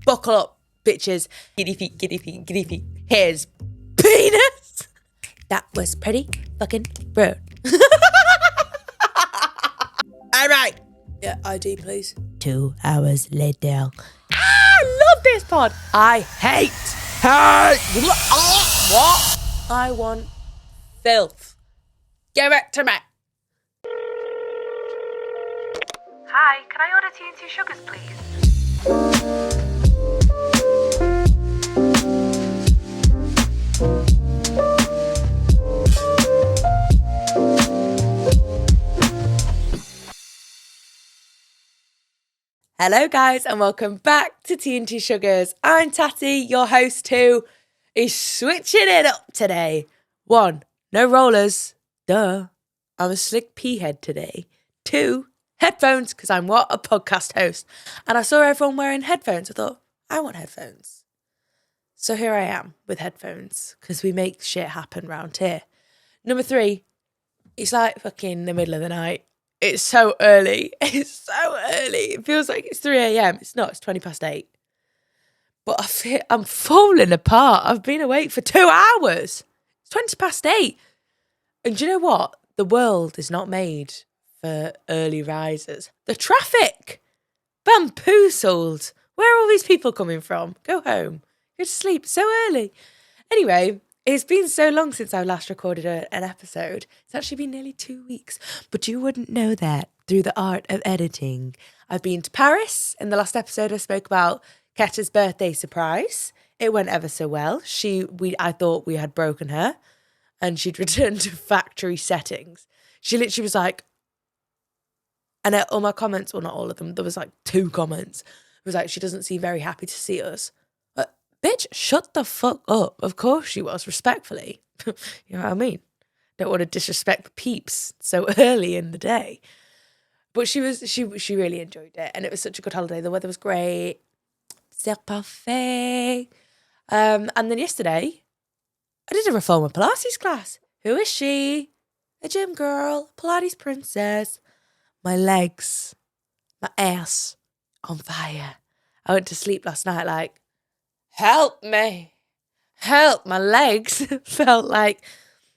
Buckle up, bitches. Giddy feet, giddy feet, giddy feet. Here's penis. That was pretty fucking rude. All right. Yeah, ID, please. 2 hours later. I love this pod. I hate. What? I want filth. Give it to me. Hi, can I order tea and 2 sugars, please? Hello guys and welcome back to T&T Sugars. I'm Tatty, your host who is switching it up today. 1, no rollers. Duh. I'm a slick pea head today. 2, headphones because I'm a podcast host. And I saw everyone wearing headphones. I thought, I want headphones. So here I am with headphones because we make shit happen round here. Number 3, it's like fucking the middle of the night. It's so early. It's so early. It feels like it's 3 a.m. It's not. It's 20 past 8. But I'm falling apart. I've been awake for 2 hours. It's 20 past 8. And do you know what? The world is not made for early risers. The traffic. Bamboozled. Where are all these people coming from? Go home. Go to sleep so early. Anyway, it's been so long since I last recorded an episode. It's actually been nearly 2 weeks. But you wouldn't know that through the art of editing. I've been to Paris. In the last episode, I spoke about Keta's birthday surprise. It went ever so well. I thought we had broken her and she'd returned to factory settings. She literally was like, and all my comments, well, not all of them, there was like 2 comments. It was like, she doesn't seem very happy to see us. Bitch, shut the fuck up. Of course she was, respectfully. You know what I mean? Don't want to disrespect the peeps so early in the day. But she really enjoyed it. And it was such a good holiday. The weather was great. C'est parfait. And then yesterday, I did a reformer Pilates class. Who is she? A gym girl, Pilates princess. My legs, my ass on fire. I went to sleep last night like, help me. Help. My legs felt like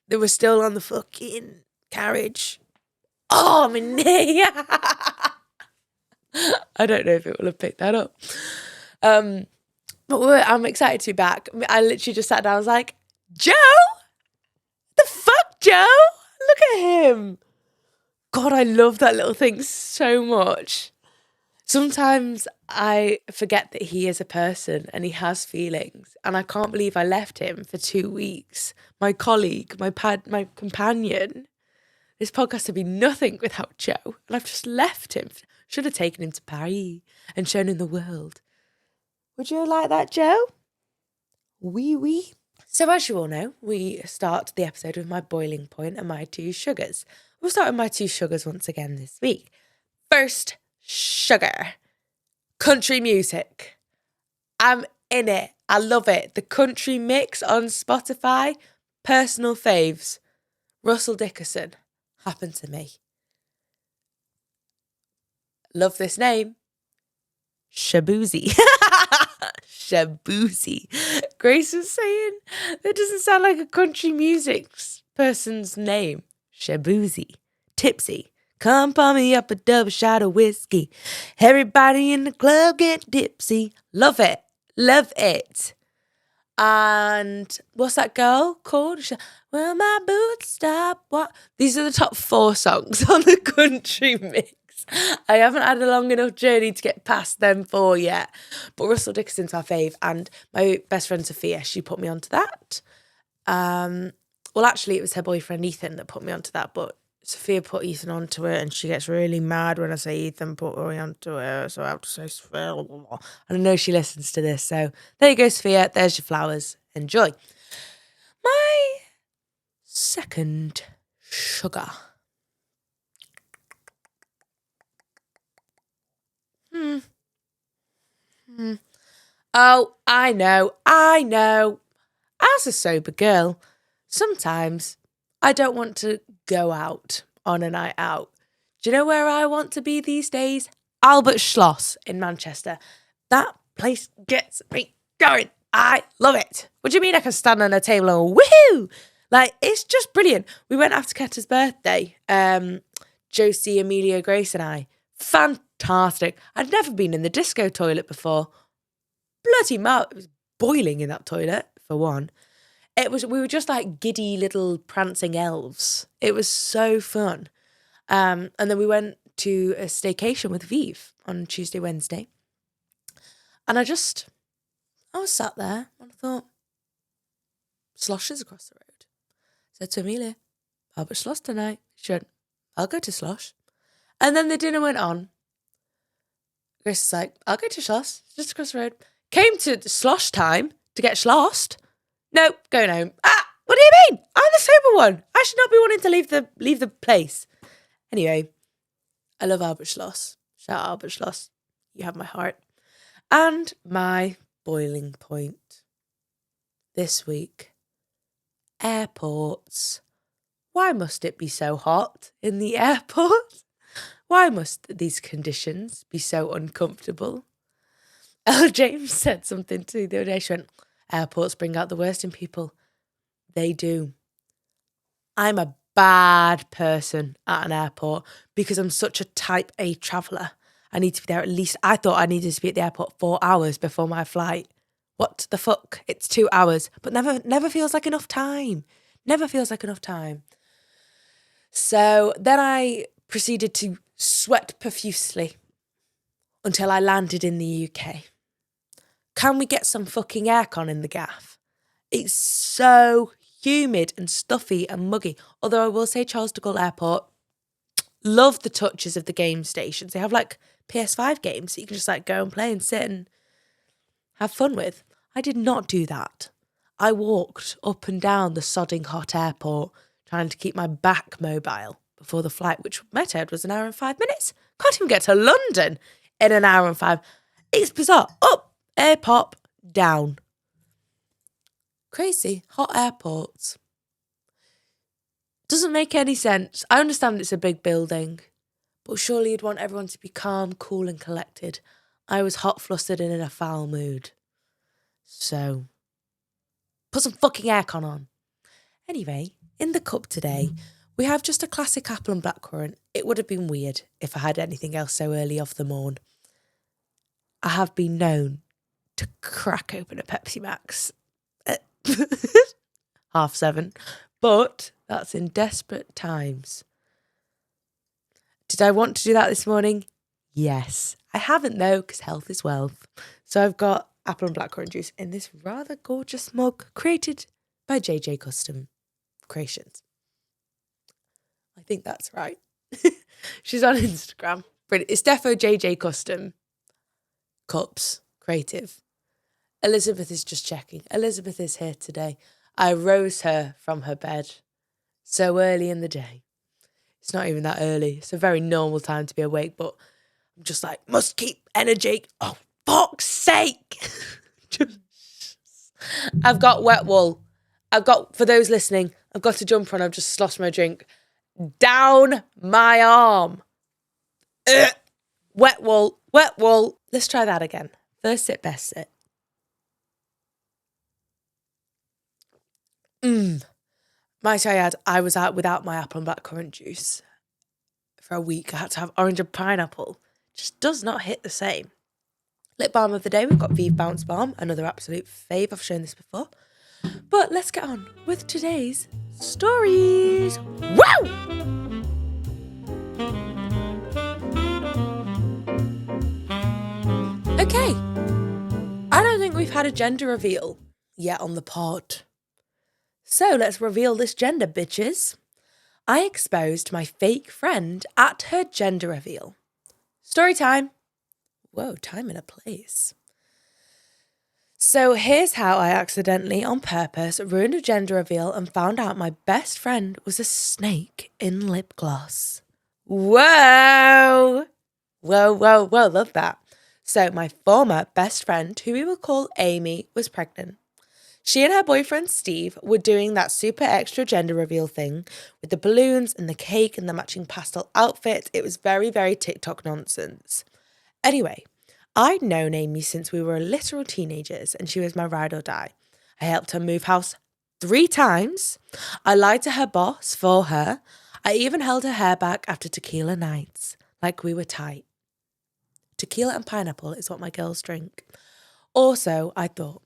they were still on the fucking carriage. Oh, my knee. I don't know if it will have picked that up. But I'm excited to be back. I literally just sat down. I was like, Joe? The fuck, Joe? Look at him. God, I love that little thing so much. Sometimes I forget that he is a person and he has feelings. And I can't believe I left him for 2 weeks. My colleague, my companion. This podcast would be nothing without Joe. And I've just left him. Should have taken him to Paris and shown him the world. Would you like that, Joe? Oui. So as you all know, we start the episode with my boiling point and my 2 sugars. We'll start with my 2 sugars once again this week. First, sugar. Country music. I'm in it. I love it. The country mix on Spotify. Personal faves. Russell Dickerson. Happened to me. Love this name. Shaboozey. Shaboozey. Grace was saying that doesn't sound like a country music person's name. Shaboozey. Tipsy. Come pour me up a double shot of whiskey. Everybody in the club get tipsy. Love it. Love it. And what's that girl called? Will my boots stop? What? These are the top 4 songs on the country mix. I haven't had a long enough journey to get past them 4 yet. But Russell Dickerson's my fave. And my best friend Sophia, she put me onto that. Well, actually, it was her boyfriend Ethan that put me onto that. But Sophia put Ethan onto it, and she gets really mad when I say Ethan put me onto it, so I have to say Sophia. And I know she listens to this, so there you go, Sophia. There's your flowers. Enjoy. My second sugar. Oh, I know. As a sober girl, sometimes I don't want to go out on a night out. Do you know where I want to be these days? Albert Schloss in Manchester. That place gets me going. I love it. What do you mean I can stand on a table and woohoo? Like, it's just brilliant. We went after Ketta's birthday. Josie, Amelia, Grace and I. Fantastic. I'd never been in the disco toilet before. Bloody mouth. It was boiling in that toilet, for one. We were just like giddy little prancing elves. It was so fun. And then we went to a staycation with Vive on Tuesday, Wednesday. And I was sat there and I thought, Slosh is across the road. I said to Amelia, I'll be Slosh tonight. She went, I'll go to Slosh. And then the dinner went on. Grace was like, I'll go to Slosh, just across the road. Came to Slosh time to get schlossed. No, going home. What do you mean? I'm the sober one. I should not be wanting to leave the place. Anyway, I love Albert Schloss. Shout out Albert Schloss. You have my heart. And my boiling point this week. Airports. Why must it be so hot in the airport? Why must these conditions be so uncomfortable? Elle James said something to me the other day. She went, airports bring out the worst in people. They do. I'm a bad person at an airport because I'm such a type A traveller. I need to be there at least, I thought I needed to be at the airport 4 hours before my flight. What the fuck? It's 2 hours, but never feels like enough time. Never feels like enough time. So then I proceeded to sweat profusely until I landed in the UK. Can we get some fucking aircon in the gaff? It's so humid and stuffy and muggy. Although I will say Charles de Gaulle Airport, love the touches of the game stations. They have like PS5 games that you can just like go and play and sit and have fun with. I did not do that. I walked up and down the sodding hot airport trying to keep my back mobile before the flight, which met was an hour and 5 minutes. Can't even get to London in an hour and 5. It's bizarre. Up, air pop, down. Crazy. Hot airports. Doesn't make any sense. I understand it's a big building, but surely you'd want everyone to be calm, cool and collected. I was hot, flustered and in a foul mood. So, put some fucking aircon on. Anyway, in the cup today, we have just a classic apple and blackcurrant. It would have been weird if I had anything else so early off the morn. I have been known to crack open a Pepsi Max at 7:30, but that's in desperate times. Did I want to do that this morning? Yes. I haven't though, because health is wealth. So I've got apple and blackcurrant juice in this rather gorgeous mug created by JJ Custom Creations. I think that's right. She's on Instagram. It's defo JJ Custom Cups Creative. Elizabeth is just checking. Elizabeth is here today. I rose her from her bed so early in the day. It's not even that early. It's a very normal time to be awake, but I'm just like, must keep energy. Oh, fuck's sake. I've got wet wool. For those listening, I've got a jumper on. I've just sloshed my drink down my arm. Wet wool. Let's try that again. First sip, best sip. Might I add, I was out without my apple and blackcurrant juice for a week. I had to have orange and pineapple. Just does not hit the same. Lip balm of the day, we've got Vive Bounce Balm, another absolute fave. I've shown this before. But let's get on with today's stories. Woo! Okay. I don't think we've had a gender reveal yet on the pod. So let's reveal this gender, bitches. I exposed my fake friend at her gender reveal. Story time. Whoa, time and a place. So here's how I accidentally, on purpose, ruined a gender reveal and found out my best friend was a snake in lip gloss. Whoa! Whoa, love that. So my former best friend, who we will call Amy, was pregnant. She and her boyfriend Steve were doing that super extra gender reveal thing with the balloons and the cake and the matching pastel outfit. It was very, very TikTok nonsense. Anyway, I'd known Amy since we were literal teenagers and she was my ride or die. I helped her move house 3 times. I lied to her boss for her. I even held her hair back after tequila nights, like we were tight. Tequila and pineapple is what my girls drink. Also, I thought,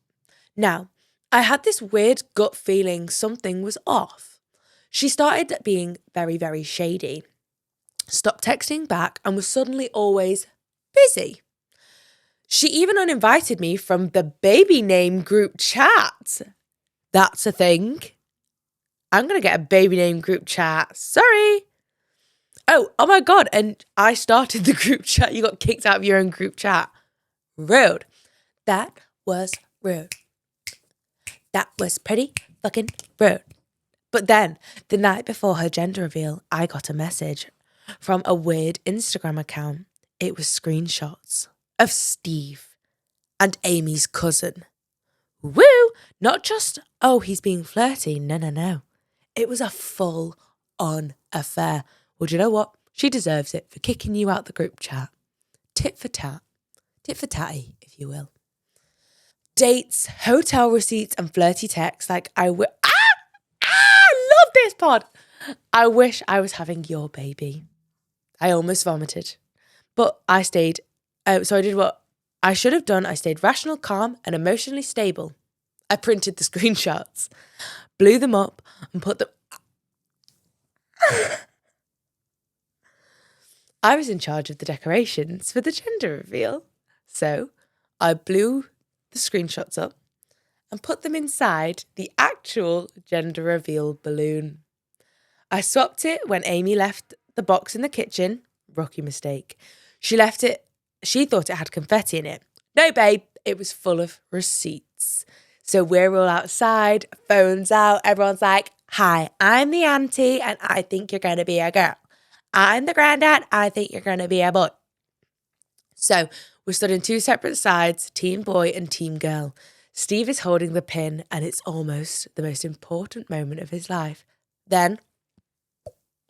now, I had this weird gut feeling something was off. She started being very, very shady, stopped texting back, and was suddenly always busy. She even uninvited me from the baby name group chat. That's a thing. I'm going to get a baby name group chat. Sorry. Oh my God. And I started the group chat. You got kicked out of your own group chat. Rude. That was rude. That was pretty fucking rude. But then, the night before her gender reveal, I got a message from a weird Instagram account. It was screenshots of Steve and Amy's cousin. Woo! Not just, oh, he's being flirty. No. It was a full-on affair. Well, do you know what? She deserves it for kicking you out the group chat. Tit for tat. Tit for tatty, if you will. Dates, hotel receipts, and flirty texts like I love this pod. I wish I was having your baby. I almost vomited. But I stayed, so I did what I should have done. I stayed rational, calm, and emotionally stable. I printed the screenshots, blew them up, and put them... I was in charge of the decorations for the gender reveal. So I blew the screenshots up and put them inside the actual gender reveal balloon. I swapped it when Amy left the box in the kitchen. Rookie mistake. She thought it had confetti in it. No, babe, it was full of receipts. So we're all outside, phones out, everyone's like, hi, I'm the auntie and I think you're going to be a girl. I'm the granddad, I think you're going to be a boy. So we're stood in 2 separate sides, team boy and team girl. Steve is holding the pin and it's almost the most important moment of his life. Then,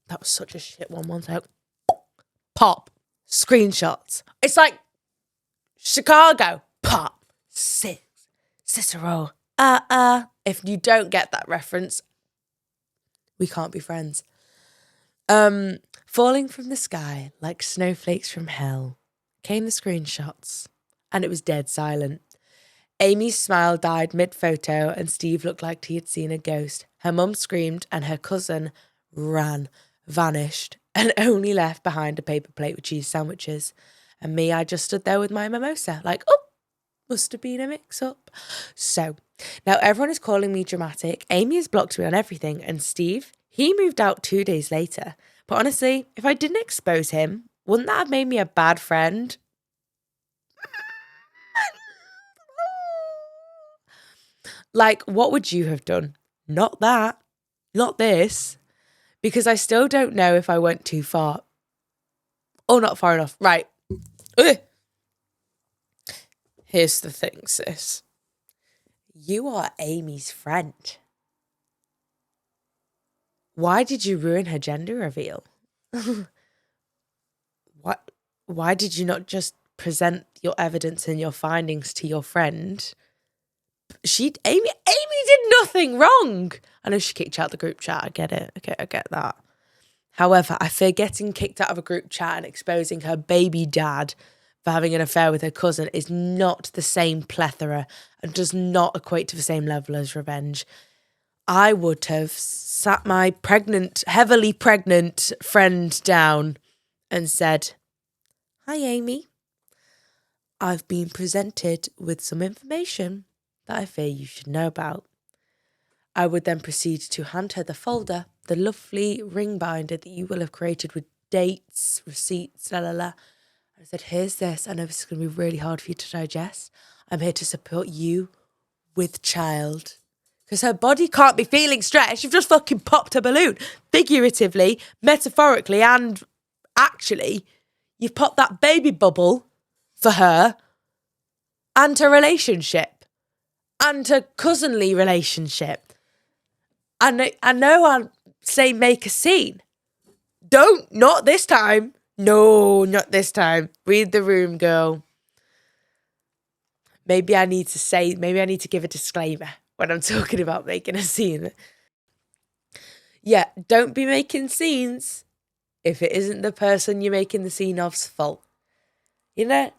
that was such a shit one time. Pop. Screenshots. It's like Chicago. Pop. Cicero. If you don't get that reference, we can't be friends. Falling from the sky like snowflakes from hell came the screenshots, and it was dead silent. Amy's smile died mid-photo, and Steve looked like he had seen a ghost. Her mum screamed, and her cousin ran, vanished, and only left behind a paper plate with cheese sandwiches. And me, I just stood there with my mimosa, like, oh, must have been a mix-up. So, now everyone is calling me dramatic. Amy has blocked me on everything, and Steve, he moved out 2 days later. But honestly, if I didn't expose him, wouldn't that have made me a bad friend? Like, what would you have done? Not that. Not this. Because I still don't know if I went too far. Or not far enough. Right. Ugh. Here's the thing, sis. You are Amy's friend. Why did you ruin her gender reveal? Why did you not just present your evidence and your findings to your friend? Amy did nothing wrong. I know she kicked you out the group chat. I get it. Okay, I get that. However, I fear getting kicked out of a group chat and exposing her baby dad for having an affair with her cousin is not the same plethora and does not equate to the same level as revenge. I would have sat my heavily pregnant friend down and said, hi, Amy. I've been presented with some information that I fear you should know about. I would then proceed to hand her the folder, the lovely ring binder that you will have created with dates, receipts, I said, here's this. I know this is going to be really hard for you to digest. I'm here to support you with child. Because her body can't be feeling stressed. You've just fucking popped a balloon. Figuratively, metaphorically, and actually, you've popped that baby bubble for her and her relationship and her cousinly relationship. And I know I'll say make a scene. Not this time. No, not this time. Read the room, girl. maybe I need to give a disclaimer when I'm talking about making a scene. Yeah, don't be making scenes if it isn't the person you're making the scene of's fault. You know?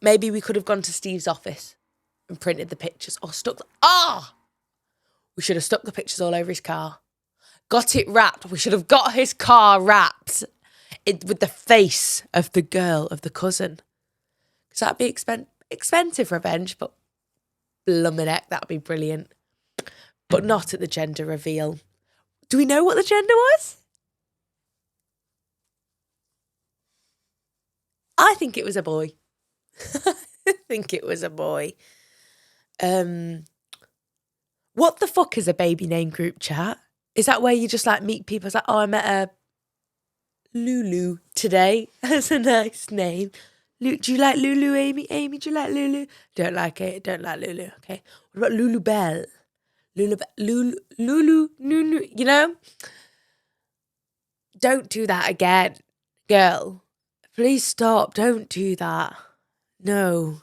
Maybe we could have gone to Steve's office and printed the pictures or we should have stuck the pictures all over his car. Got it wrapped. We should have got his car wrapped with the face of the girl, of the cousin. Because that'd be expensive revenge, but blooming heck, that'd be brilliant. But not at the gender reveal. Do we know what the gender was? I think it was a boy. I think it was a boy. What the fuck is a baby name group chat? Is that where you just like meet people? It's like, oh, I met a Lulu today. That's a nice name. Do you like Lulu, Amy? Amy, do you like Lulu? Don't like it. Don't like Lulu. Okay. What about Lulu Bell? Lulu, you know? Don't do that again, girl. Please stop. Don't do that. No.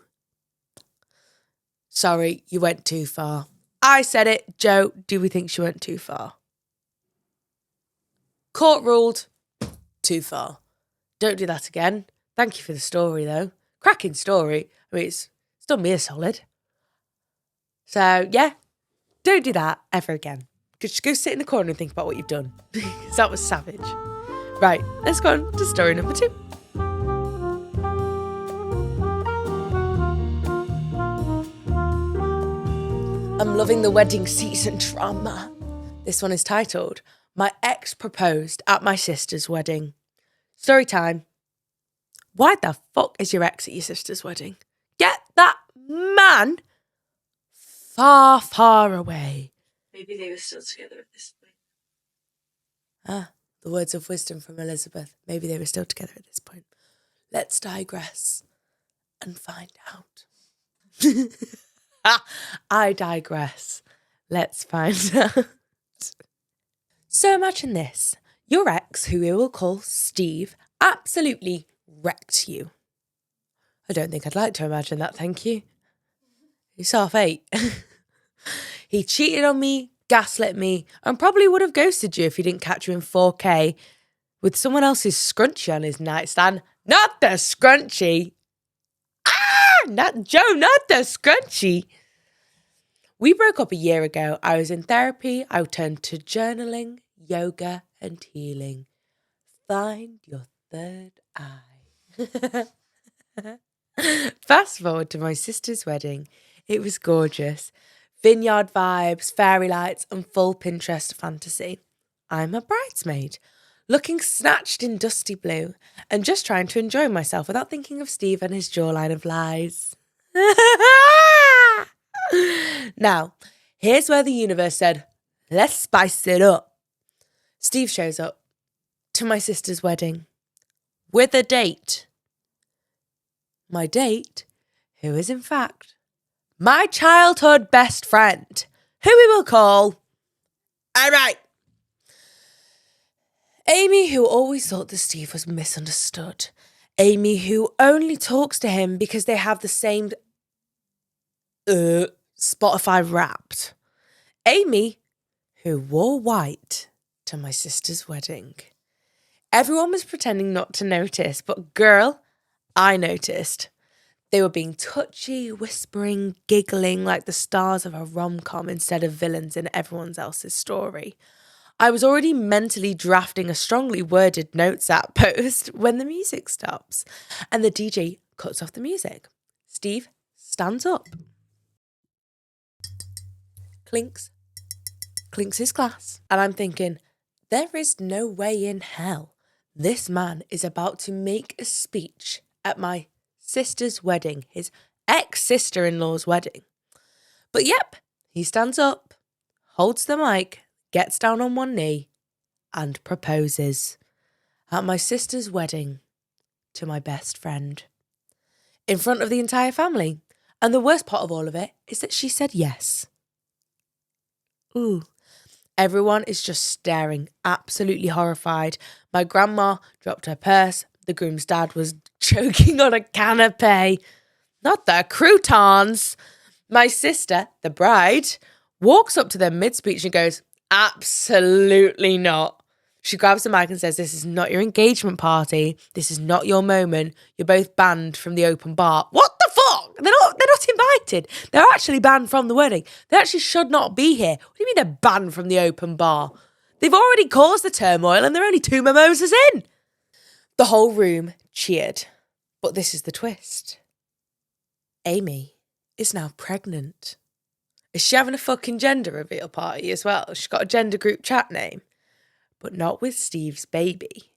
Sorry, you went too far. I said it. Joe, do we think she went too far? Court ruled. Too far. Don't do that again. Thank you for the story, though. Cracking story. I mean, it's done me a solid. So, yeah, don't do that ever again. Just go sit in the corner and think about what you've done. Because that was savage. Right, let's go on to story number 2. I'm loving the wedding season drama. This one is titled, My Ex Proposed at My Sister's Wedding. Story time. Why the fuck is your ex at your sister's wedding? Get that man far, far away. Maybe they were still together at this point. The words of wisdom from Elizabeth. Maybe they were still together at this point. Let's digress and find out. I digress. Let's find out. So imagine this. Your ex, who we will call Steve, absolutely wrecked you. I don't think I'd like to imagine that, thank you. He's half 8. He cheated on me, gaslit me, and probably would have ghosted you if he didn't catch you in 4K with someone else's scrunchie on his nightstand. Not the scrunchie. Not the scrunchie. We broke up a year ago. I was in therapy. I turned to journaling, yoga, and healing. Find your third eye. Fast forward to my sister's wedding. It was gorgeous. Vineyard vibes, fairy lights, and full Pinterest fantasy. I'm a bridesmaid, looking snatched in dusty blue and just trying to enjoy myself without thinking of Steve and his jawline of lies. Now, here's where the universe said, let's spice it up. Steve shows up to my sister's wedding with a date. My date, who is in fact my childhood best friend, who we will call, all right, Amy, who always thought that Steve was misunderstood. Amy, who only talks to him because they have the same Spotify Wrapped. Amy, who wore white to my sister's wedding. Everyone was pretending not to notice, but girl, I noticed. They were being touchy, whispering, giggling like the stars of a rom-com instead of villains in everyone else's story. I was already mentally drafting a strongly worded notes app post when the music stops and the DJ cuts off the music. Steve stands up. Clinks his glass. And I'm thinking, there is no way in hell this man is about to make a speech at my sister's wedding, his ex-sister-in-law's wedding. But yep, he stands up, holds the mic, gets down on one knee, and proposes at my sister's wedding to my best friend. In front of the entire family. And the worst part of all of it is that she said yes. Ooh. Everyone is just staring, absolutely horrified. My grandma dropped her purse. The groom's dad was choking on a canapé. Not the croutons. My sister, the bride, walks up to them mid-speech and goes, absolutely not. She grabs the mic and says, this is not your engagement party. This is not your moment. You're both banned from the open bar. What the fuck? They're not invited. They're actually banned from the wedding. They actually should not be here. What do you mean they're banned from the open bar? They've already caused the turmoil and they're only 2 mimosas in. The whole room cheered. But this is the twist. Amy is now pregnant. Is she having a fucking gender reveal party as well? She's got a gender group chat name. But not with Steve's baby.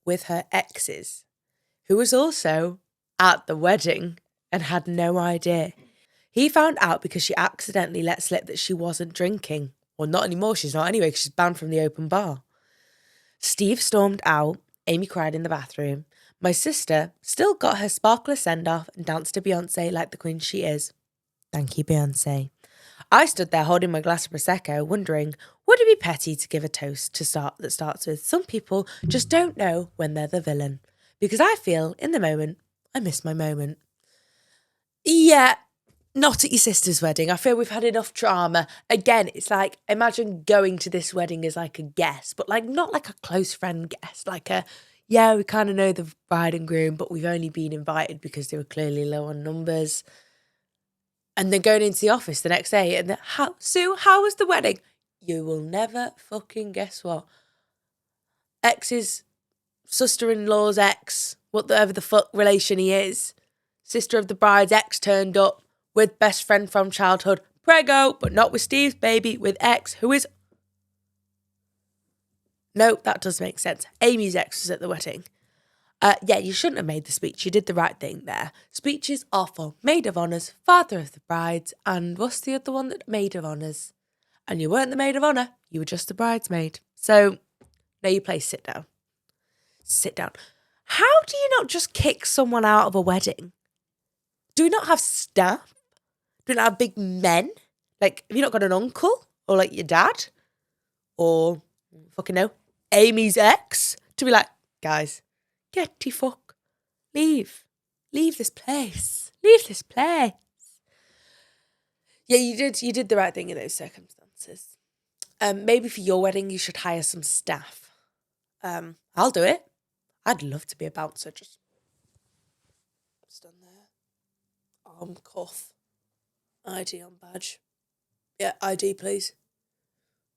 With her ex's. Who was also at the wedding and had no idea. He found out because she accidentally let slip that she wasn't drinking. Well, not anymore, she's not anyway, because she's banned from the open bar. Steve stormed out. Amy cried in the bathroom. My sister still got her sparkler send-off and danced to Beyonce like the queen she is. Thank you, Beyonce. I stood there holding my glass of Prosecco, wondering, would it be petty to give a toast that starts with, some people just don't know when they're the villain. Because I feel, in the moment, I miss my moment. Yeah, not at your sister's wedding. I feel we've had enough drama. Again, it's like, imagine going to this wedding as like a guest, but like not like a close friend guest, like we kind of know the bride and groom, but we've only been invited because they were clearly low on numbers. And then going into the office the next day and Sue, how was the wedding? You will never fucking guess what. Ex's sister-in-law's ex, whatever the fuck relation he is, sister of the bride's ex turned up with best friend from childhood, preggo, but not with Steve's baby, with ex, who is... No, that does make sense. Amy's ex was at the wedding. You shouldn't have made the speech. You did the right thing there. Speeches are for maid of honours, father of the brides, and what's the other one? Maid of honours. And you weren't the maid of honour. You were just the bridesmaid. So, know your place. Sit down. Sit down. How do you not just kick someone out of a wedding? Do we not have staff? Do we not have big men? Like, have you not got an uncle? Or like your dad? Or, fucking no, Amy's ex? To be like, guys, get the fuck. Leave. Leave this place. Leave this place. Yeah, you did the right thing in those circumstances. Maybe for your wedding, you should hire some staff. I'll do it. I'd love to be a bouncer. Just stand there. Arm, cuff. ID on badge. Yeah, ID, please.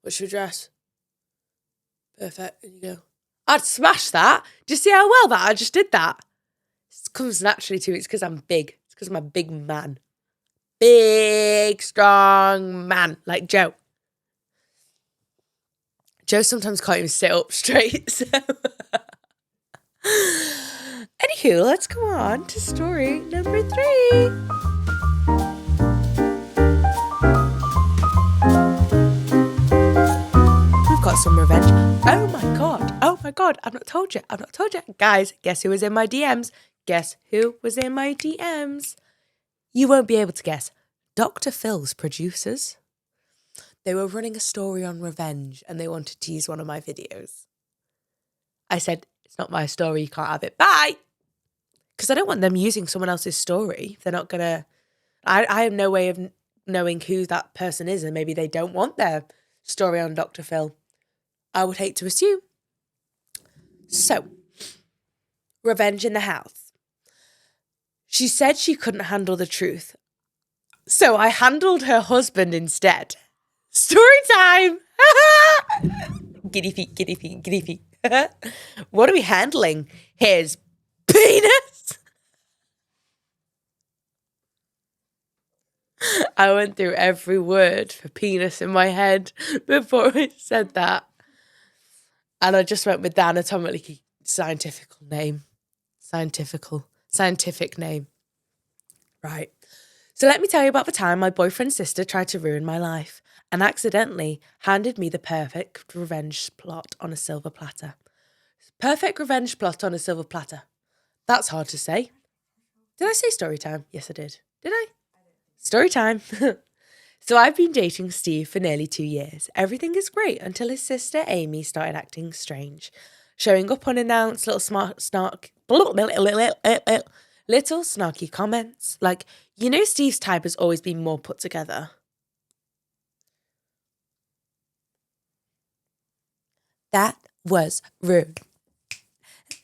What's your address? Perfect. There you go. I'd smash that. Do you see how well that I just did that? It comes naturally to me. It's because I'm big. It's because I'm a big man. Big, strong man. Like Joe. Joe sometimes can't even sit up straight. So. Anywho, let's go on to story number 3. We've got some revenge. Oh my god, I've not told you. Guys, guess who was in my DMs? You won't be able to guess. Dr. Phil's producers. They were running a story on revenge and they wanted to use one of my videos. I said, it's not my story, you can't have it. Bye! Because I don't want them using someone else's story. If they're not going to... I have no way of knowing who that person is and maybe they don't want their story on Dr. Phil. I would hate to assume. So, revenge in the house. She said she couldn't handle the truth. So I handled her husband instead. Story time! Giddy feet. What are we handling? His penis! I went through every word for penis in my head before I said that. And I just went with the anatomically scientific name. Scientific name. Right. So let me tell you about the time my boyfriend's sister tried to ruin my life and accidentally handed me the perfect revenge plot on a silver platter. Perfect revenge plot on a silver platter. That's hard to say. Did I say story time? Yes, I did. Did I? Story time. So I've been dating Steve for nearly 2 years. Everything is great until his sister Amy started acting strange. Showing up unannounced, little Little snarky comments, like, you know Steve's type has always been more put together. That was rude.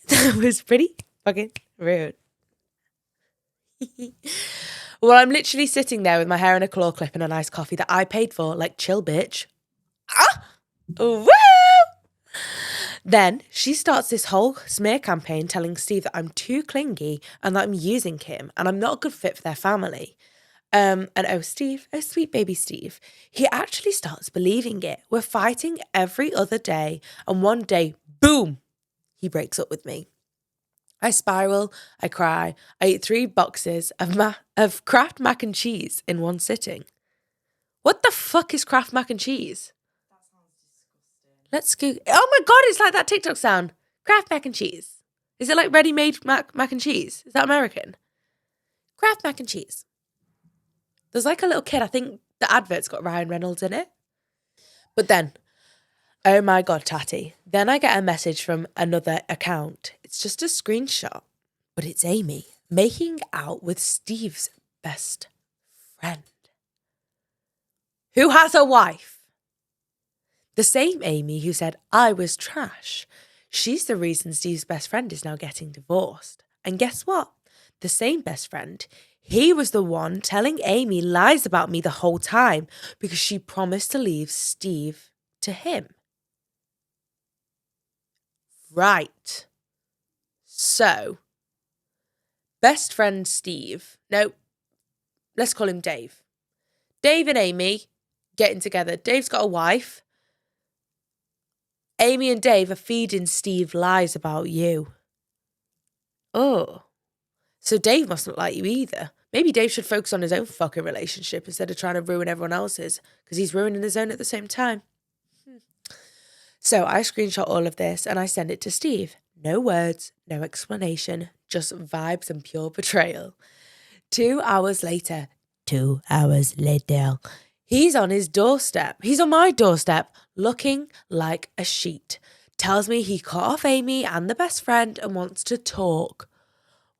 That was pretty fucking rude. Well, I'm literally sitting there with my hair in a claw clip and a nice coffee that I paid for, like, chill, bitch. Ah! Woo! Then she starts this whole smear campaign telling Steve that I'm too clingy and that I'm using him and I'm not a good fit for their family. And Steve, sweet baby Steve, he actually starts believing it. We're fighting every other day, and one day, boom, he breaks up with me. I spiral, I cry, I eat 3 boxes of Kraft mac and cheese in one sitting. What the fuck is Kraft mac and cheese? That sounds disgusting. Let's go. Oh my God, it's like that TikTok sound. Kraft mac and cheese. Is it like ready-made mac and cheese? Is that American? Kraft mac and cheese. There's like a little kid, I think the advert's got Ryan Reynolds in it. But then, oh my God, Tatty. Then I get a message from another account. It's just a screenshot, but it's Amy making out with Steve's best friend, who has a wife. The same Amy who said I was trash. She's the reason Steve's best friend is now getting divorced. And guess what? The same best friend, he was the one telling Amy lies about me the whole time because she promised to leave Steve to him. Right. So, best friend Steve, no, let's call him Dave. Dave and Amy getting together. Dave's got a wife. Amy and Dave are feeding Steve lies about you. Oh. So Dave must not like you either. Maybe Dave should focus on his own fucking relationship instead of trying to ruin everyone else's, because he's ruining his own at the same time. So I screenshot all of this and I send it to Steve. No words, no explanation, just vibes and pure betrayal. 2 hours later, he's on his doorstep. He's on my doorstep, looking like a sheet. Tells me he cut off Amy and the best friend and wants to talk.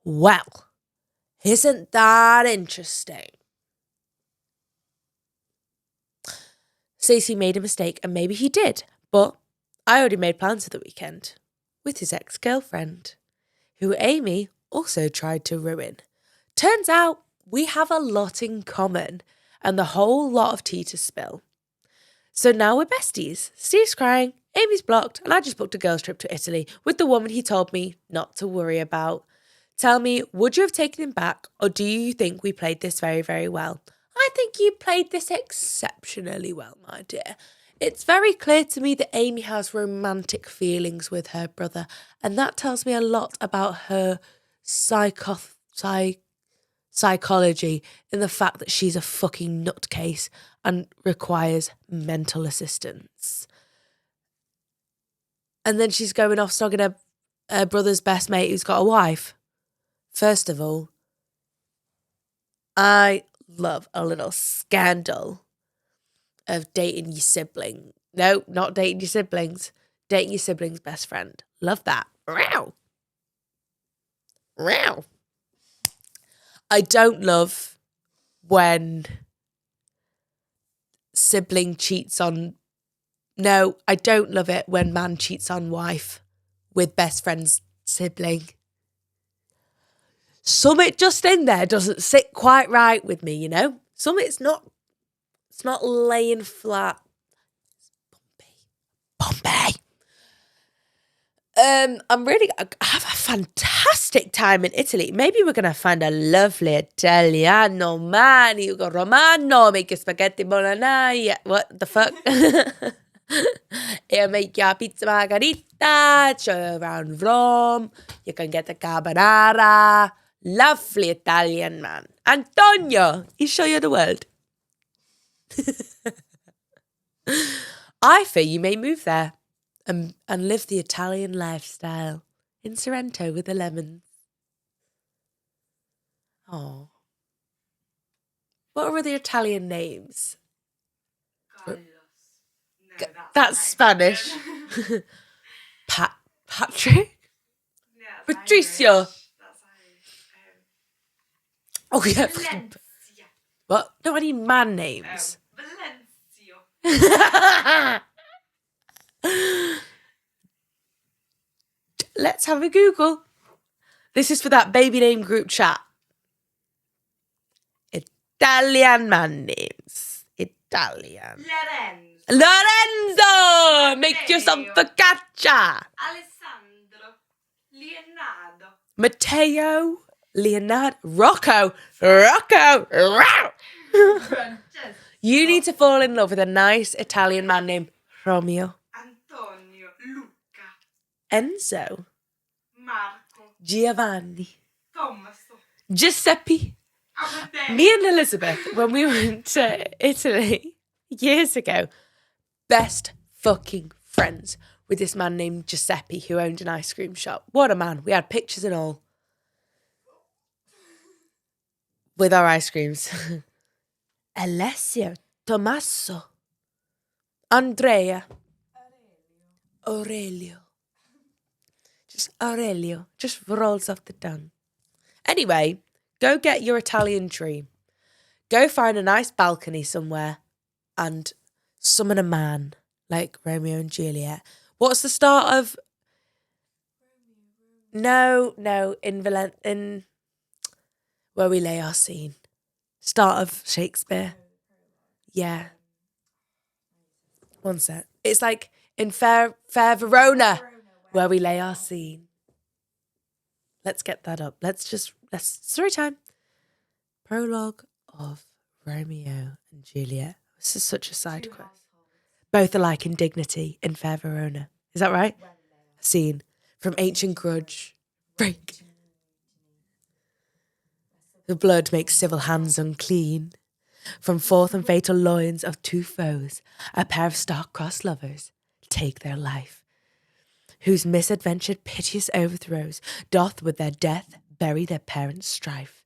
Well, isn't that interesting? Stacey made a mistake, and maybe he did, but I already made plans for the weekend with his ex-girlfriend, who Amy also tried to ruin. Turns out we have a lot in common and the whole lot of tea to spill. So now we're besties. Steve's crying, Amy's blocked, and I just booked a girls' trip to Italy with the woman he told me not to worry about. Tell me, would you have taken him back, or do you think we played this very, very well? I think you played this exceptionally well, my dear. It's very clear to me that Amy has romantic feelings with her brother, and that tells me a lot about her psychology in the fact that she's a fucking nutcase and requires mental assistance. And then she's going off snogging her brother's best mate who's got a wife. First of all, I love a little scandal of dating your sibling. No, not dating your siblings. Dating your sibling's best friend. Love that. Row. I don't love when sibling cheats on... No, I don't love it when man cheats on wife with best friend's sibling. Something just in there doesn't sit quite right with me, you know? It's not laying flat. Bombay. I have a fantastic time in Italy. Maybe we're gonna find a lovely Italiano man. You go Romano, make your spaghetti bolognese. What the fuck? He'll make you a pizza margherita. Show you around Rome. You can get a carbonara. Lovely Italian man. Antonio, he'll show you the world. I fear you may move there and live the Italian lifestyle in Sorrento with the lemons. Oh. What are the Italian names? Carlos. No, That's Spanish. Patrick? Yeah, Patricio. Irish. That's Irish. Oh, yeah. Valencia. What? No, I need man names. Valencio. Let's have a Google. This is for that baby name group chat. Italian man names. Italian. Lorenzo! Make yourself focaccia. Alessandro. Leonardo. Matteo. Leonardo. Rocco. Rocco. You need to fall in love with a nice Italian man named Romeo. Antonio. Luca. Enzo. Marco. Giovanni. Tommaso. Giuseppe. Amadeo. Me and Elizabeth, when we went to Italy years ago, best fucking friends with this man named Giuseppe who owned an ice cream shop. What a man. We had pictures and all with our ice creams. Alessio, Tommaso, Andrea, Aurelio. Just Aurelio. Just rolls off the tongue. Anyway, go get your Italian dream. Go find a nice balcony somewhere and summon a man like Romeo and Juliet. What's the start of... No, in where we lay our scene. Start of Shakespeare. Yeah. One sec. It's like in Fair Verona, where we lay our scene. Let's get that up. Let's story time. Prologue of Romeo and Juliet. This is such a side quest. Both alike in dignity in Fair Verona. Is that right? Scene from ancient grudge. Break. The blood makes civil hands unclean. From forth and fatal loins of two foes, a pair of star-crossed lovers take their life, whose misadventured piteous overthrows doth with their death bury their parents' strife.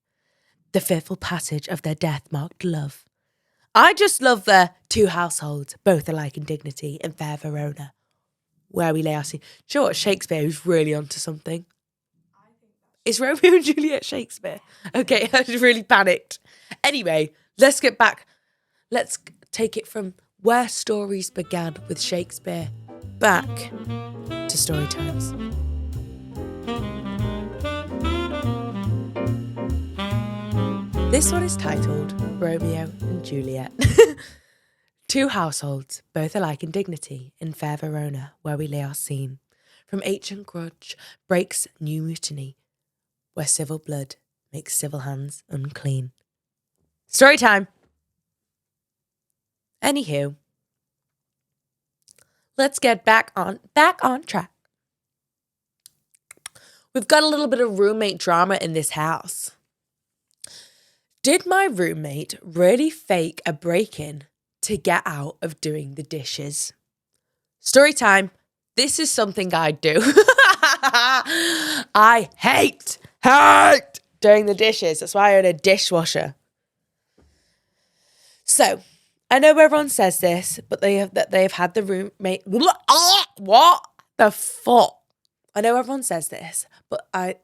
The fearful passage of their death-marked love. I just love the two households, both alike in dignity, in Fair Verona, where we lay our scene. Do you know what? Shakespeare is really onto something. Is Romeo and Juliet Shakespeare? Okay, I was really panicked. Anyway, let's get back. Let's take it from where stories began with Shakespeare back to storytimes. This one is titled Romeo and Juliet. Two households, both alike in dignity, in Fair Verona, where we lay our scene. From ancient grudge breaks new mutiny, where civil blood makes civil hands unclean. Story time. Anywho, let's get back on track. We've got a little bit of roommate drama in this house. Did my roommate really fake a break-in to get out of doing the dishes? Story time. This is something I do. I hate doing the dishes. That's why I own a dishwasher. So, I know everyone says this, but they have had the roommate. What the fuck? I know everyone says this, but I.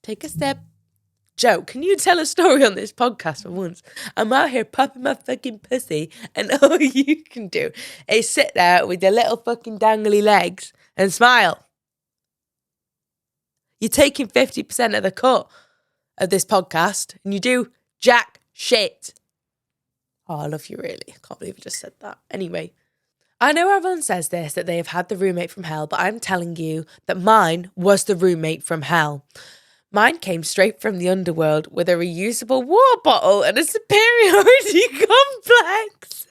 Take a step. Joe, can you tell a story on this podcast for once? I'm out here popping my fucking pussy, and all you can do is sit there with your little fucking dangly legs and smile. You're taking 50% of the cut of this podcast, and you do jack shit. Oh, I love you, really. I can't believe I just said that. Anyway, I know everyone says this, that they have had the roommate from hell, but I'm telling you that mine was the roommate from hell. Mine came straight from the underworld with a reusable water bottle and a superiority complex.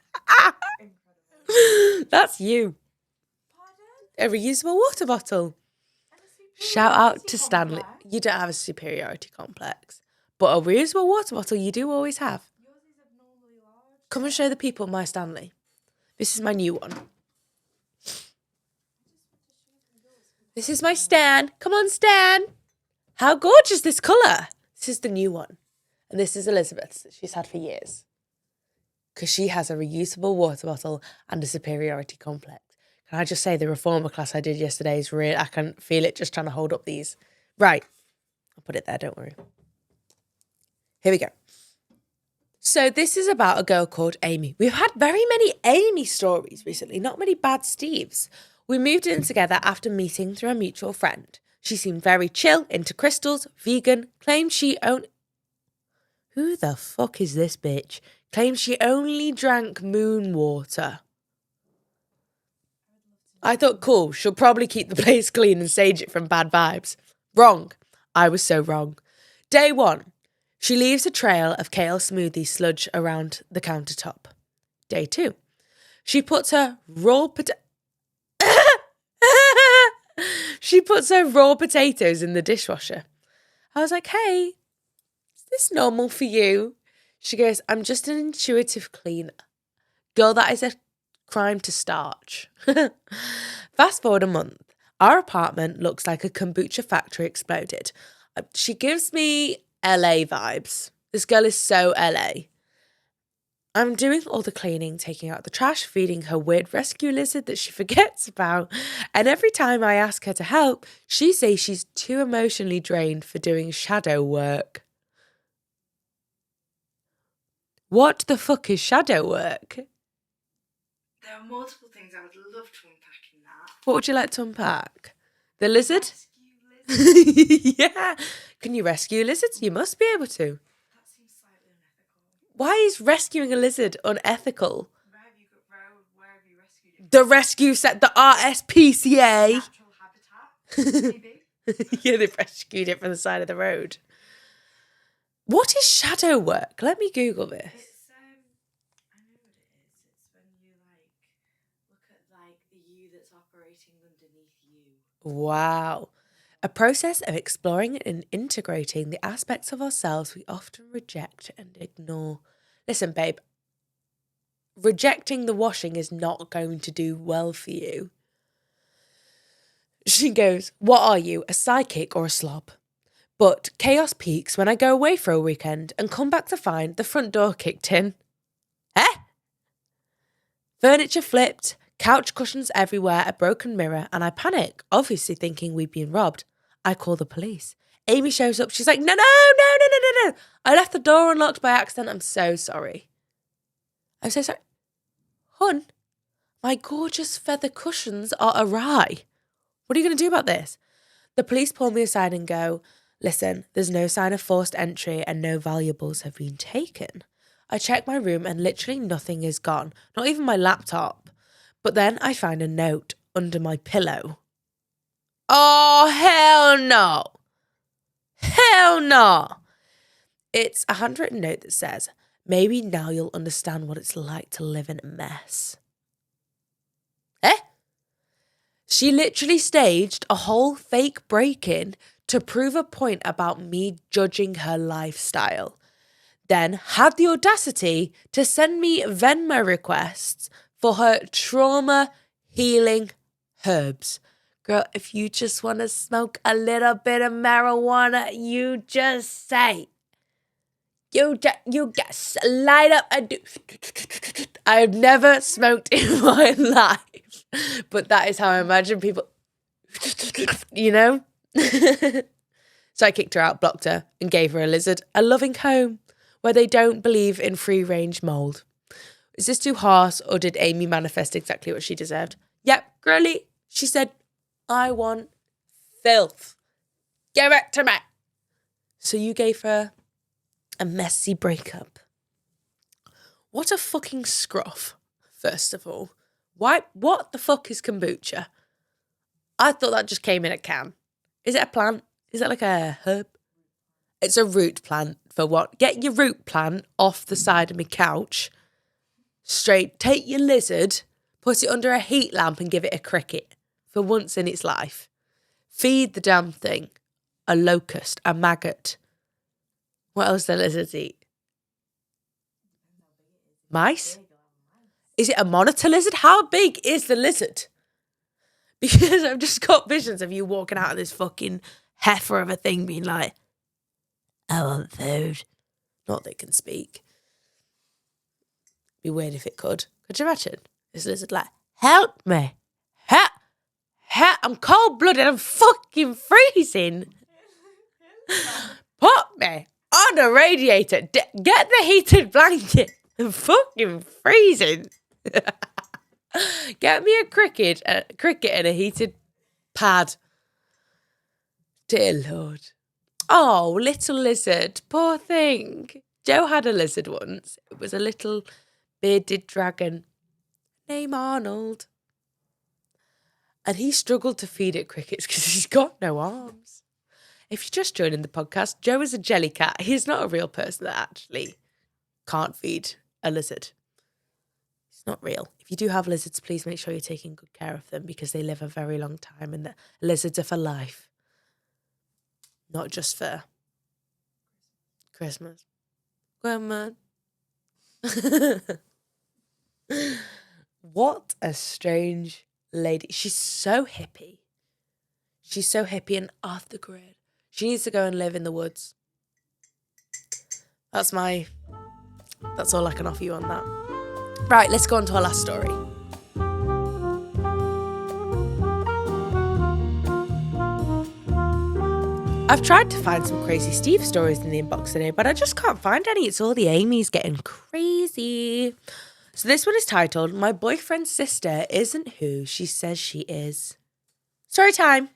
That's you. A reusable water bottle. Shout out to Stanley. You don't have a superiority complex, but a reusable water bottle you do always have. Come and show the people my Stanley. This is my new one. This is my Stan. Come on, Stan. How gorgeous this colour. This is the new one. And this is Elizabeth's that she's had for years. Because she has a reusable water bottle and a superiority complex. Can I just say the reformer class I did yesterday is real? I can feel it just trying to hold up these. Right. I'll put it there, don't worry. Here we go. So this is about a girl called Amy. We've had very many Amy stories recently, not many bad Steves. We moved in together after meeting through a mutual friend. She seemed very chill, into crystals, vegan, claimed she owned... Who the fuck is this bitch? Claims she only drank moon water. I thought, cool, she'll probably keep the place clean and sage it from bad vibes. Wrong. I was so wrong. Day 1. She leaves a trail of kale smoothie sludge around the countertop. Day 2. She puts her raw potatoes in the dishwasher. I was like, hey, is this normal for you? She goes, I'm just an intuitive cleaner. Girl, that is a crime to starch. Fast forward a month. Our apartment looks like a kombucha factory exploded. She gives me LA vibes. This girl is so LA. I'm doing all the cleaning, taking out the trash, feeding her weird rescue lizard that she forgets about. And every time I ask her to help, she says she's too emotionally drained for doing shadow work. What the fuck is shadow work? There are multiple things I would love to unpack in that. What would you like to unpack? The lizard? Rescue lizard. Yeah. Can you rescue lizards? You must be able to. That seems slightly unethical. Why is rescuing a lizard unethical? Where have you rescued it? The rescue set, the RSPCA. Natural habitat, maybe? Yeah, they've rescued it from the side of the road. What is shadow work? Let me Google this. It's, I know what it is. It's when you, look at, the you that's operating underneath you. Wow. A process of exploring and integrating the aspects of ourselves we often reject and ignore. Listen, babe, rejecting the washing is not going to do well for you. She goes, what are you, a psychic or a slob? But chaos peaks when I go away for a weekend and come back to find the front door kicked in. Eh? Furniture flipped, couch cushions everywhere, a broken mirror, and I panic, obviously thinking we'd been robbed. I call the police. Amy shows up. She's like, no. I left the door unlocked by accident. I'm so sorry. I'm so sorry. Hun, my gorgeous feather cushions are awry. What are you going to do about this? The police pull me aside and go, listen, there's no sign of forced entry and no valuables have been taken. I check my room and literally nothing is gone, not even my laptop. But then I find a note under my pillow. Oh, hell no. Hell no. It's a handwritten note that says, maybe now you'll understand what it's like to live in a mess. Eh? She literally staged a whole fake break-in to prove a point about me judging her lifestyle. Then had the audacity to send me Venmo requests for her trauma healing herbs. Girl, if you just want to smoke a little bit of marijuana, you just say. You just light up a... I've never smoked in my life. But that is how I imagine people... You know? So I kicked her out, blocked her, and gave her a lizard, a loving home where they don't believe in free-range mould. Is this too harsh, or did Amy manifest exactly what she deserved? Yep, girly. She said, I want filth. Give it to me. So you gave her a messy breakup. What a fucking scruff, first of all. Why? What the fuck is kombucha? I thought that just came in a can. Is it a plant? Is it like a herb? It's a root plant for what? Get your root plant off the side of my couch. Straight, take your lizard, put it under a heat lamp and give it a cricket for once in its life. Feed the damn thing. A locust, a maggot. What else do lizards eat? Mice? Is it a monitor lizard? How big is the lizard? Because I've just got visions of you walking out of this fucking heifer of a thing being like, I want food. Not that it can speak. Be weird if it could. Could you imagine? This lizard like, help me. I'm cold-blooded. I'm fucking freezing. Put me on a radiator. Get the heated blanket. I'm fucking freezing. Get me a cricket and a heated pad. Dear Lord. Oh, little lizard. Poor thing. Joe had a lizard once. It was a little bearded dragon. Name Arnold. And he struggled to feed it crickets because he's got no arms. If you're just joining the podcast, Joe is a jelly cat. He's not a real person that actually can't feed a lizard. It's not real. If you do have lizards, please make sure you're taking good care of them because they live a very long time and the lizards are for life. Not just for Christmas. Grandma. What a strange lady. She's so hippie. She's so hippie and off the grid. She needs to go and live in the woods. That's all I can offer you on that. Right, let's go on to our last story. I've tried to find some crazy Steve stories in the inbox today, but I just can't find any. It's all the Amy's getting crazy. So this one is titled, My Boyfriend's Sister Isn't Who She Says She Is. Story time.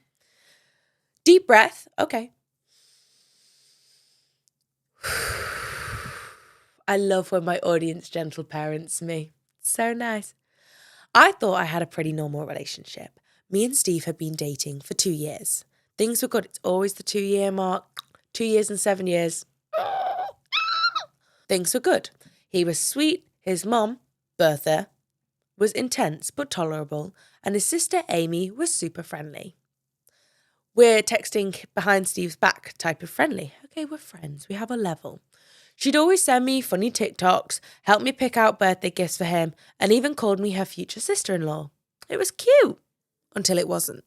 Deep breath. Okay. I love when my audience gentle parents me. So nice. I thought I had a pretty normal relationship. Me and Steve had been dating for 2 years. Things were good. It's always the 2-year mark. 2 years and 7 years. Things were good. He was sweet. His mom, Bertha, was intense but tolerable. And his sister, Amy, was super friendly. We're texting behind Steve's back type of friendly. Okay, we're friends. We have a level. She'd always send me funny TikToks, help me pick out birthday gifts for him, and even called me her future sister-in-law. It was cute. Until it wasn't.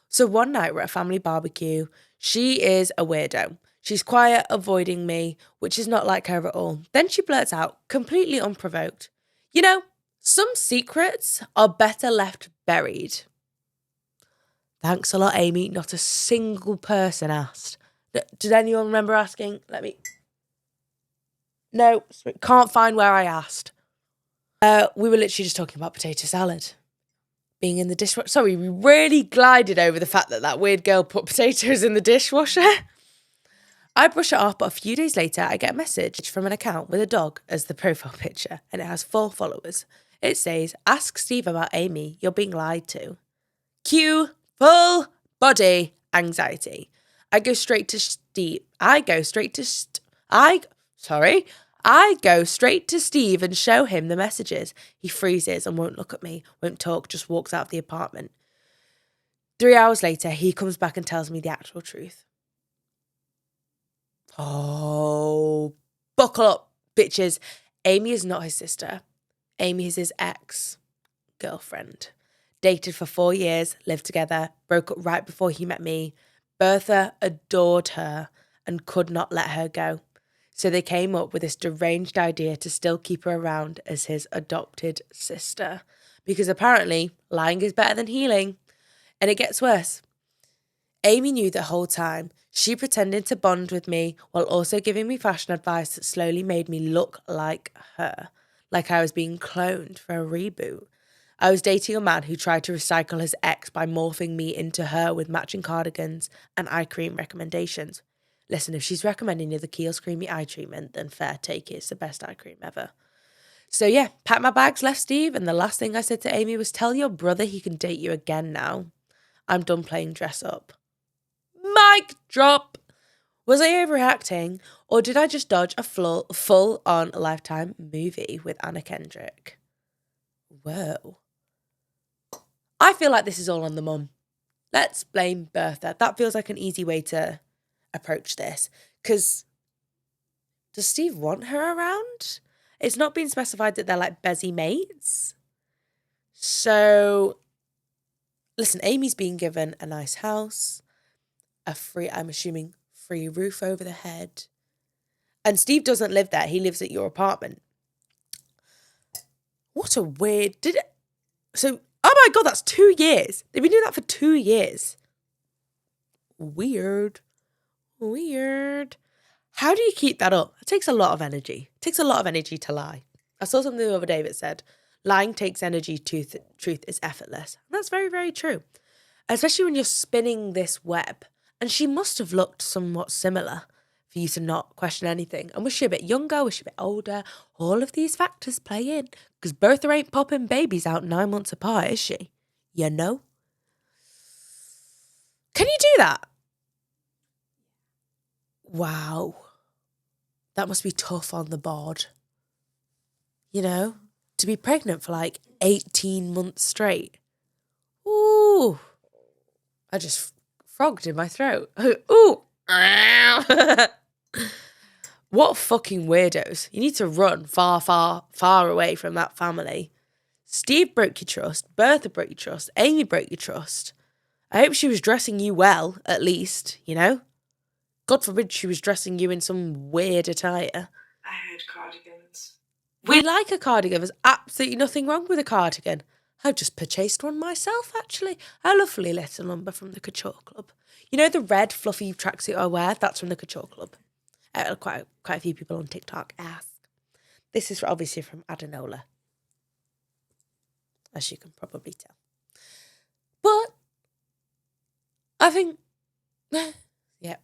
So one night we're at a family barbecue. She is a weirdo. She's quiet, avoiding me, which is not like her at all. Then she blurts out, completely unprovoked, you know, some secrets are better left buried. Thanks a lot, Amy. Not a single person asked. Did anyone remember asking? No, can't find where I asked. We were literally just talking about potato salad. Being in the dishwasher. Sorry, we really glided over the fact that weird girl put potatoes in the dishwasher. I brush it off, but a few days later, I get a message from an account with a dog as the profile picture, and it has 4 followers. It says, ask Steve about Amy, you're being lied to. Cue full body anxiety. I go straight to Steve and show him the messages. He freezes and won't look at me, won't talk, just walks out of the apartment. 3 hours later, he comes back and tells me the actual truth. Oh, buckle up, bitches. Amy is not his sister. Amy is his ex-girlfriend. Dated for 4 years, lived together, broke up right before he met me. Bertha adored her and could not let her go. So they came up with this deranged idea to still keep her around as his adopted sister. Because apparently, lying is better than healing. And it gets worse. Amy knew the whole time. She pretended to bond with me while also giving me fashion advice that slowly made me look like her. Like I was being cloned for a reboot. I was dating a man who tried to recycle his ex by morphing me into her with matching cardigans and eye cream recommendations. Listen, if she's recommending you the Kiehl's Creamy Eye Treatment, then fair take it. It's the best eye cream ever. So yeah, packed my bags, left Steve, and the last thing I said to Amy was, tell your brother he can date you again now. I'm done playing dress up. Mic drop! Was I overreacting, or did I just dodge a full-on Lifetime movie with Anna Kendrick? Whoa. I feel like this is all on the mum. Let's blame Bertha. That feels like an easy way to approach this. Because does Steve want her around? It's not been specified that they're like busy mates. So, listen, Amy's been given a nice house, I'm assuming, free roof over the head. And Steve doesn't live there. He lives at your apartment. What a weird... So, I'm Oh my God, that's 2 years. They've been doing that for 2 years. Weird. How do you keep that up? It takes a lot of energy. It takes a lot of energy to lie. I saw something the other day that said, lying takes energy, truth is effortless. And that's very, very true. Especially when you're spinning this web. And she must have looked somewhat similar for you to not question anything. And was she a bit younger? Was she a bit older? All of these factors play in. Because Bertha ain't popping babies out 9 months apart, is she? You know? Can you do that? Wow. That must be tough on the bod. You know? To be pregnant for like 18 months straight. Ooh. I just frogged in my throat. Ooh. What fucking weirdos. You need to run far, far, far away from that family. Steve broke your trust. Bertha broke your trust. Amy broke your trust. I hope she was dressing you well, at least, you know? God forbid she was dressing you in some weird attire. I heard cardigans. We like a cardigan. There's absolutely nothing wrong with a cardigan. I've just purchased one myself, actually. A lovely little number from the Couture Club. You know the red fluffy tracksuit I wear? That's from the Couture Club. Quite a few people on TikTok ask. This is obviously from Adenola, as you can probably tell. But I think, yeah.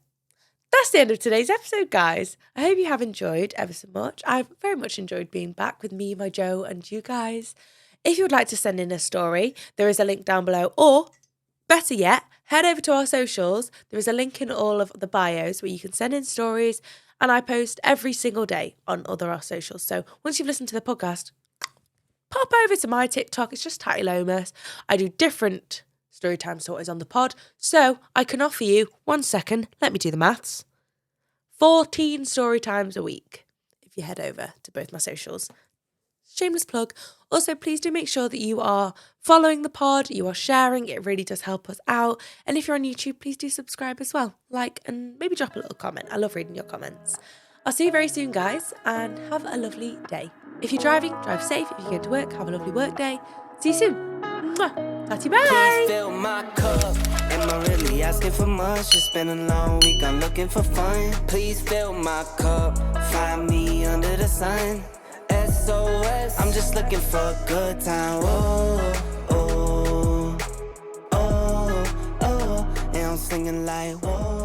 That's the end of today's episode, guys. I hope you have enjoyed ever so much. I've very much enjoyed being back with me, my Joe, and you guys. If you would like to send in a story, there is a link down below. Or, better yet, head over to our socials. There is a link in all of the bios where you can send in stories. And I post every single day on all our socials. So once you've listened to the podcast, pop over to my TikTok. It's just Tatty Lomas. I do different storytime stories on the pod. So I can offer you, 1 second, let me do the maths, 14 story times a week if you head over to both my socials. Shameless plug. Also, please do make sure that you are following the pod, you are sharing. It really does help us out. And if you're on YouTube, please do subscribe as well. Like and maybe drop a little comment. I love reading your comments. I'll see you very soon, guys, and have a lovely day. If you're driving, drive safe. If you go to work, have a lovely work day. See you soon. Mwah. Tatty bye. Please fill my cup. Am I really asking for much? It's been a long week, I'm looking for fun. Please fill my cup. Find me under the sun. SOS, I'm just looking for a good time. Oh, oh, oh, oh. And I'm singing like, whoa.